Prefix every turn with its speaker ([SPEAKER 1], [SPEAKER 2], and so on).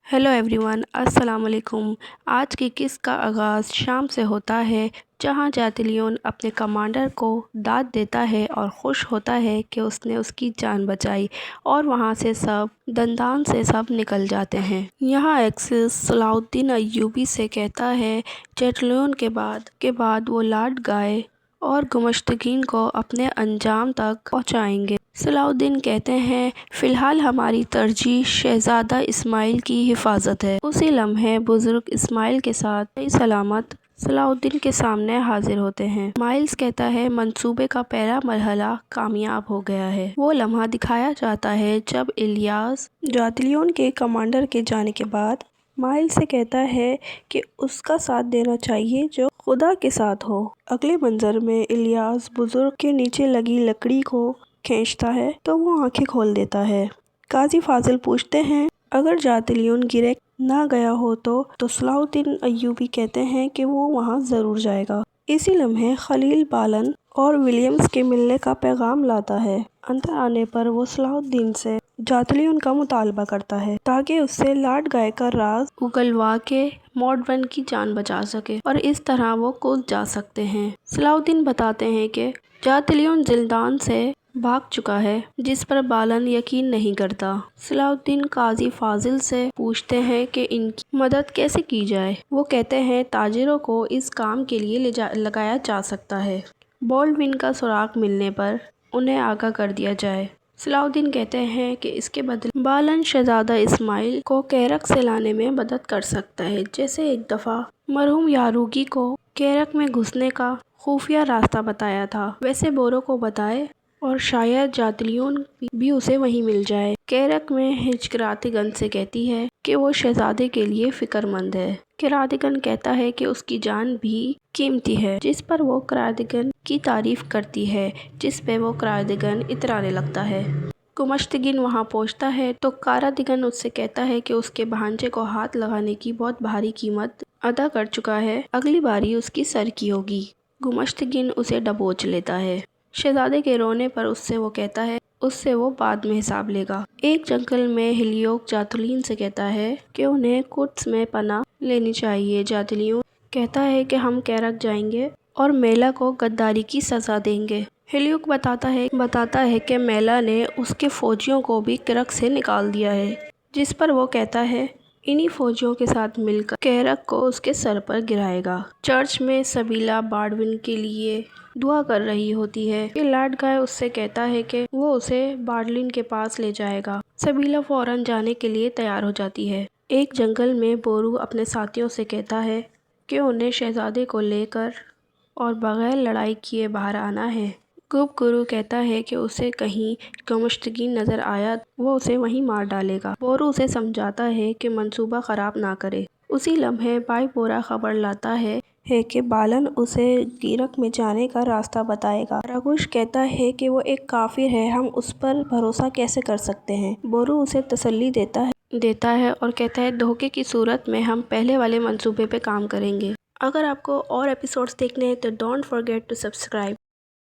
[SPEAKER 1] Hello everyone, अस्सलाम वालेकुम। आज की किस्त का आगाज़ शाम से होता है, जहां जातिलियोन अपने कमांडर को दाद देता है और खुश होता है कि उसने उसकी जान बचाई, और वहां से सब दंदान से सब निकल जाते हैं। यहां एक्सिस सलाहुद्दीन अय्यूबी से कहता है जातिलियोन के बाद वो लाड गाय और गुमश्तगीन को अपने अंजाम तक पहुंचाएंगे। सलाहुद्दीन कहते हैं, फ़िलहाल हमारी तरजीह शहज़ादा इस्माइल की हिफाजत है। उसी लम्हे बुज़ुर्ग इस्माइल के साथ सही सलामत सलाहुद्दीन के सामने हाजिर होते हैं। माइल्स कहता है मंसूबे का पहला मरहला कामयाब हो गया है। वो लम्हा दिखाया जाता है जब इलियास जातिलियोन के कमांडर के जाने के बाद माइल्स से कहता है कि उसका साथ देना चाहिए जो खुदा के साथ हो। अगले मंजर में इलियास बुजुर्ग के नीचे लगी लकड़ी को खींचता है तो वो आंखें खोल देता है। काजी फाजिल पूछते हैं, अगर जातिलियोन गिरफ्त ना गया हो तो सलाहुद्दीन अय्यूबी कहते हैं कि वो वहाँ ज़रूर जाएगा। इसी लम्हे खलील बालन और विलियम्स के मिलने का पैगाम लाता है। अंदर आने पर वो सलाहुद्दीन से जातिलियोन का मुतालबा करता है ताकि उससे लाड गाय का राज उगलवा के मॉडवन की जान बचा सके, और इस तरह वो कूद जा सकते हैं। सलाहुद्दीन बताते हैं कि जातिलियोन जिल्दान से भाग चुका है, जिस पर बालन यकीन नहीं करता। सलाहुद्दीन काजी फाजिल से पूछते हैं कि इनकी मदद कैसे की जाए। वो कहते हैं ताजिरों को इस काम के लिए लगाया जा सकता है। बॉल्डविन का सुराग मिलने पर उन्हें आगाह कर दिया जाए। सलाहुद्दीन कहते हैं कि इसके बदले बालन शहजादा इस्माइल को कैरक से लाने में मदद कर सकता है, जैसे एक दफ़ा मरहूम यारूगी को कैरक में घुसने का खुफिया रास्ता बताया था, वैसे बोरो को बताए और शायद जातिलियोन भी उसे वहीं मिल जाए। कैरक में हिचकिरातीगन से कहती है कि वो शहजादे के लिए फिक्रमंद है। किरादीगन कहता है कि उसकी जान भी कीमती है, जिस पर वो किरादीगन की तारीफ करती है, जिस पे वो किरादीगन इतराने लगता है। गुमश्तगीन वहाँ पहुँचता है तो कारादीगन उससे कहता है कि उसके भांजे को हाथ लगाने की बहुत भारी कीमत अदा कर चुका है, अगली बारी उसकी सर की होगी। गुमश्तगीन उसे दबोच लेता है। शहजादे के रोने पर उससे वो कहता है उससे वो बाद में हिसाब लेगा। एक जंगल में हिलियोक जातिलियोन से कहता है कि उन्हें कुड्स में पनाह लेनी चाहिए। जातिलियोन कहता है कि हम कैरक जाएंगे और मेला को गद्दारी की सज़ा देंगे। हिलियोक बताता है कि मेला ने उसके फौजियों को भी कैरक से निकाल दिया है, जिस पर वो कहता है इन्हीं फौजियों के साथ मिलकर कैरक को उसके सर पर गिराएगा। चर्च में सबीला बॉल्डविन के लिए दुआ कर रही होती है कि लाड गाय उससे कहता है कि वो उसे बॉल्डविन के पास ले जाएगा। सबीला फौरन जाने के लिए तैयार हो जाती है। एक जंगल में बोरू अपने साथियों से कहता है कि उन्हें शहजादे को लेकर और बगैर लड़ाई किए बाहर आना है। गुरु कहता है कि उसे कहीं गुमश्तगीन नजर आया वो उसे वहीं मार डालेगा। बोरू उसे समझाता है कि मंसूबा खराब ना करे। उसी लम्हे बाई बोरा खबर लाता है कि बालन उसे गिरक में जाने का रास्ता बताएगा। रागुश कहता है कि वो एक काफिर है, हम उस पर भरोसा कैसे कर सकते हैं। बोरू उसे तसल्ली देता है और कहता है धोखे की सूरत में हम पहले वाले मंसूबे पे काम करेंगे। अगर आपको और एपिसोड्स देखने हैं तो डोंट फॉरगेट टू सब्सक्राइब।